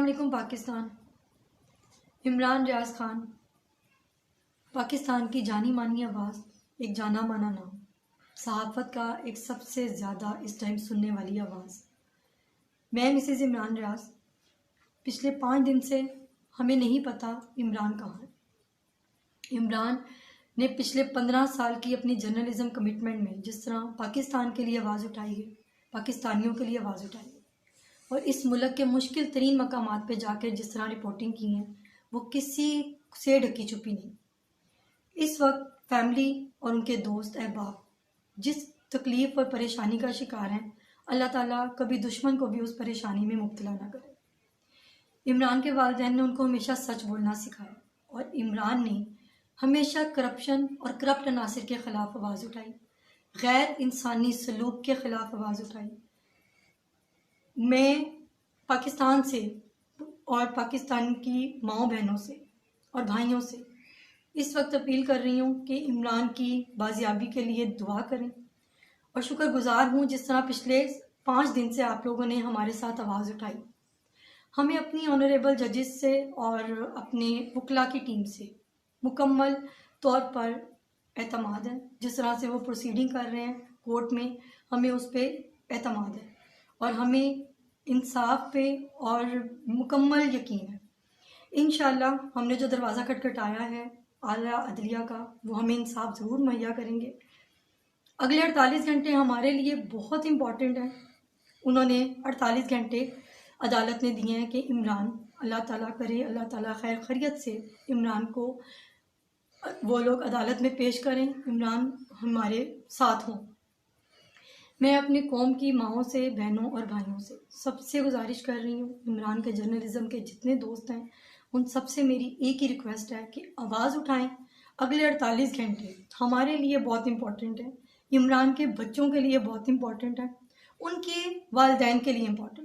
علیکم پاکستان۔ عمران ریاض خان پاکستان کی جانی مانی آواز، ایک جانا مانا نام، صحافت کا ایک سب سے زیادہ اس ٹائم سننے والی آواز۔ میں مسز عمران ریاض، پچھلے 5 دن سے ہمیں نہیں پتا عمران کہاں ہے۔ عمران نے پچھلے 15 سال کی اپنی جرنلزم کمٹمنٹ میں جس طرح پاکستان کے لیے آواز اٹھائی ہے، پاکستانیوں کے لیے آواز اٹھائی ہے، اور اس ملک کے مشکل ترین مقامات پہ جا کے جس طرح رپورٹنگ کی ہیں، وہ کسی سے ڈھکی چھپی نہیں۔ اس وقت فیملی اور ان کے دوست احباب جس تکلیف اور پریشانی کا شکار ہیں، اللہ تعالیٰ کبھی دشمن کو بھی اس پریشانی میں مبتلا نہ کرے۔ عمران کے والدین نے ان کو ہمیشہ سچ بولنا سکھایا، اور عمران نے ہمیشہ کرپشن اور کرپٹ عناصر کے خلاف آواز اٹھائی، غیر انسانی سلوک کے خلاف آواز اٹھائی۔ میں پاکستان سے اور پاکستان کی ماؤں بہنوں سے اور بھائیوں سے اس وقت اپیل کر رہی ہوں کہ عمران کی بازیابی کے لیے دعا کریں، اور شکر گزار ہوں جس طرح پچھلے 5 دن سے آپ لوگوں نے ہمارے ساتھ آواز اٹھائی۔ ہمیں اپنی آنریبل ججز سے اور اپنے وکلا کی ٹیم سے مکمل طور پر اعتماد ہے، جس طرح سے وہ پروسیڈنگ کر رہے ہیں کورٹ میں، ہمیں اس پہ اعتماد ہے، اور ہمیں انصاف پہ اور مکمل یقین ہے۔ انشاءاللہ ہم نے جو دروازہ کھٹکھٹایا ہے اعلیٰ عدلیہ کا، وہ ہمیں انصاف ضرور مہیا کریں گے۔ اگلے 48 گھنٹے ہمارے لیے بہت امپورٹنٹ ہیں۔ انہوں نے 48 گھنٹے عدالت نے دیے ہیں کہ عمران، اللہ تعالیٰ کرے اللہ تعالیٰ خیر خیریت سے عمران کو وہ لوگ عدالت میں پیش کریں، عمران ہمارے ساتھ ہوں۔ میں اپنی قوم کی ماؤں سے، بہنوں اور بھائیوں سے سب سے گزارش کر رہی ہوں، عمران کے جرنلزم کے جتنے دوست ہیں ان سب سے میری ایک ہی ریکویسٹ ہے کہ آواز اٹھائیں۔ اگلے 48 گھنٹے ہمارے لیے بہت امپورٹنٹ ہے، عمران کے بچوں کے لیے بہت امپورٹنٹ ہے، ان کے والدین کے لیے امپورٹنٹ